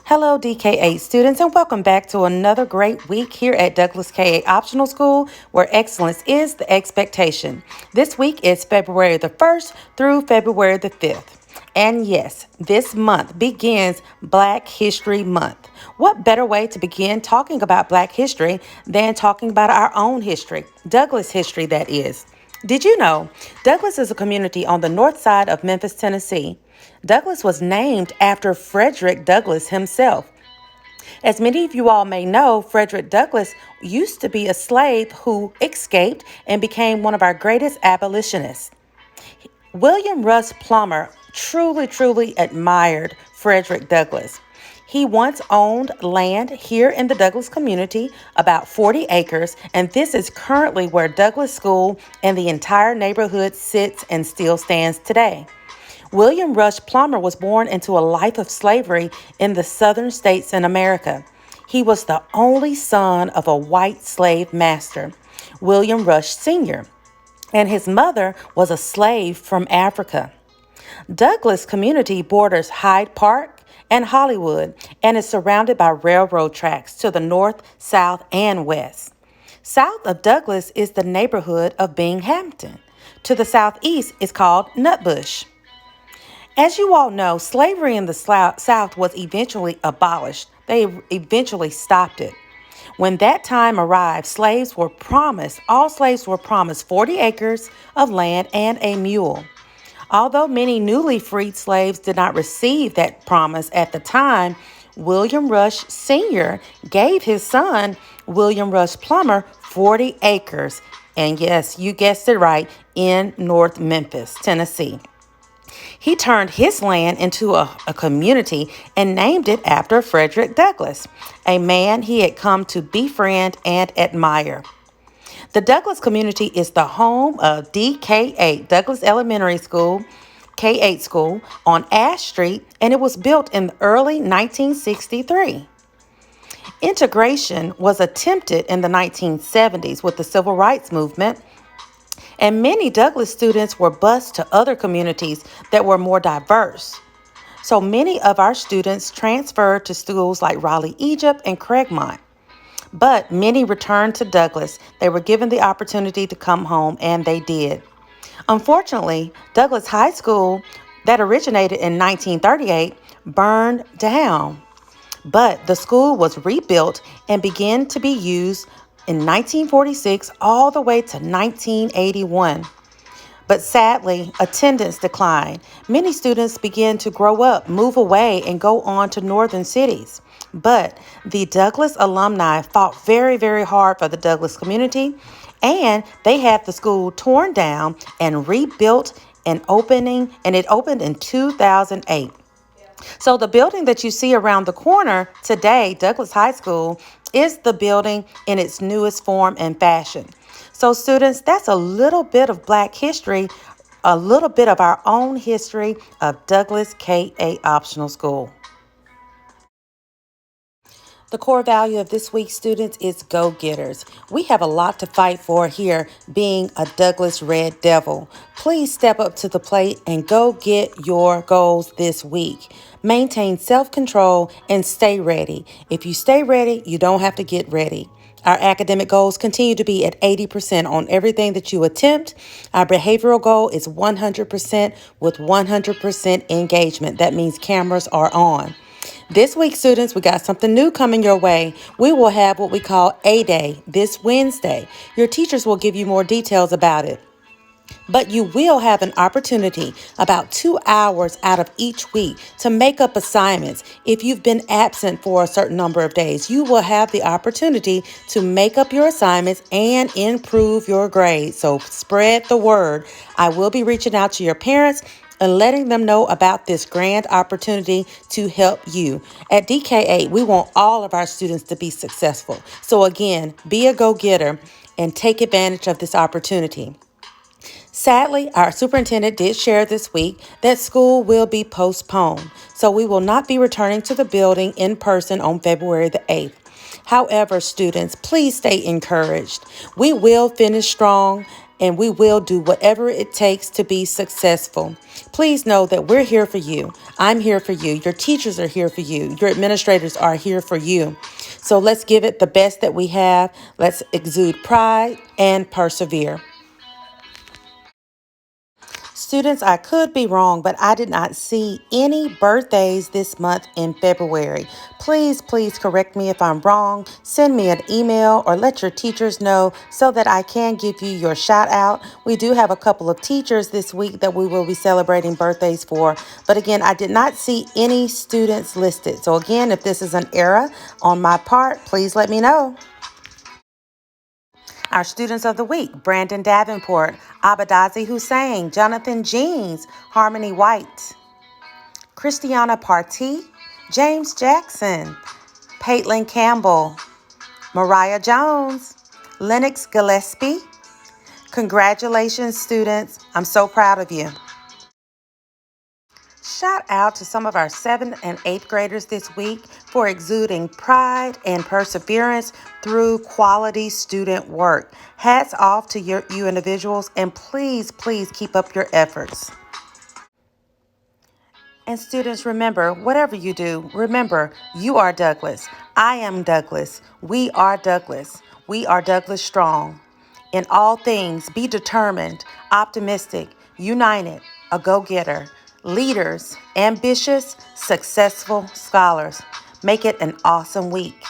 Hello, DK8 students, and welcome back to another great week here at Douglas K8 Optional School, where excellence is the expectation. This week is February the 1st through February the 5th. And yes, this month begins Black History Month. What better way to begin talking about Black history than talking about our own history, Douglas history, that is. Did you know Douglas is a community on the north side of Memphis, Tennessee? Douglas was named after Frederick Douglass himself. As many of you all may know, Frederick Douglass used to be a slave who escaped and became one of our greatest abolitionists. William Russ Plummer truly admired Frederick Douglass. He once owned land here in the Douglas community, about 40 acres, and this is currently where Douglas School and the entire neighborhood sits and still stands today. William Rush Plummer was born into a life of slavery in the southern states in America. He was the only son of a white slave master, William Rush Sr., and his mother was a slave from Africa. Douglas community borders Hyde Park and Hollywood and is surrounded by railroad tracks to the north, south, and west. South of Douglas is the neighborhood of Binghamton. To the southeast is called Nutbush. As you all know, slavery in the South was eventually abolished. They eventually stopped it. When that time arrived, all slaves were promised 40 acres of land and a mule. Although many newly freed slaves did not receive that promise at the time, William Rush Sr. gave his son, William Rush Plummer, 40 acres. And yes, you guessed it right, in North Memphis, Tennessee. He turned his land into a community and named it after Frederick Douglass, a man he had come to befriend and admire. The Douglas community is the home of DK8 Douglas Elementary School, K8 School on Ash Street, and it was built in early 1963. Integration was attempted in the 1970s with the Civil Rights Movement, and many Douglas students were bused to other communities that were more diverse. So many of our students transferred to schools like Raleigh, Egypt, and Craigmont. But many returned to Douglas. They were given the opportunity to come home, and they did. Unfortunately, Douglas High School, that originated in 1938, burned down. But the school was rebuilt and began to be used in 1946 all the way to 1981. But sadly, attendance declined. Many students began to grow up, move away, and go on to northern cities. But the Douglas alumni fought very hard for the Douglas community, and they had the school torn down and rebuilt and it opened in 2008. So the building that you see around the corner today, Douglas High School, is the building in its newest form and fashion. So students, that's a little bit of Black history, a little bit of our own history of Douglas K8 Optional School. The core value of this week's students is go-getters. We have a lot to fight for here, being a Douglas Red Devil. Please step up to the plate and go get your goals this week. Maintain self-control and stay ready. If you stay ready, you don't have to get ready. Our academic goals continue to be at 80% on everything that you attempt. Our behavioral goal is 100% with 100% engagement. That means cameras are on. This week, students, we got something new coming your way. We will have what we call A-Day this Wednesday. Your teachers will give you more details about it. But you will have an opportunity about 2 hours out of each week to make up assignments. If you've been absent for a certain number of days, you will have the opportunity to make up your assignments and improve your grades. So spread the word. I will be reaching out to your parents and letting them know about this grand opportunity to help you. At DK8, we want all of our students to be successful. So again, be a go-getter and take advantage of this opportunity. Sadly, our superintendent did share this week that school will be postponed, so we will not be returning to the building in person on February the 8th. However, students, please stay encouraged. We will finish strong. and we will do whatever it takes to be successful. Please know that we're here for you. I'm here for you. Your teachers are here for you. Your administrators are here for you. So let's give it the best that we have. Let's exude pride and persevere. Students, I could be wrong, but I did not see any birthdays this month in February. Please correct me if I'm wrong. Send me an email or let your teachers know so that I can give you your shout out. We do have a couple of teachers this week that we will be celebrating birthdays for. But again, I did not see any students listed. So again, if this is an error on my part, please let me know. Our students of the week: Brandon Davenport, Abadazi Hussein, Jonathan Jeans, Harmony White, Christiana Partee, James Jackson, Paitlin Campbell, Mariah Jones, Lennox Gillespie. Congratulations, students. I'm so proud of you. Shout out to some of our 7th and 8th graders this week for exuding pride and perseverance through quality student work. Hats off to you individuals, and please keep up your efforts. And students, remember, whatever you do, remember, you are Douglas. I am Douglas. We are Douglas. We are Douglas Strong. In all things, be determined, optimistic, united, a go-getter, leaders, ambitious, successful scholars. Make it an awesome week.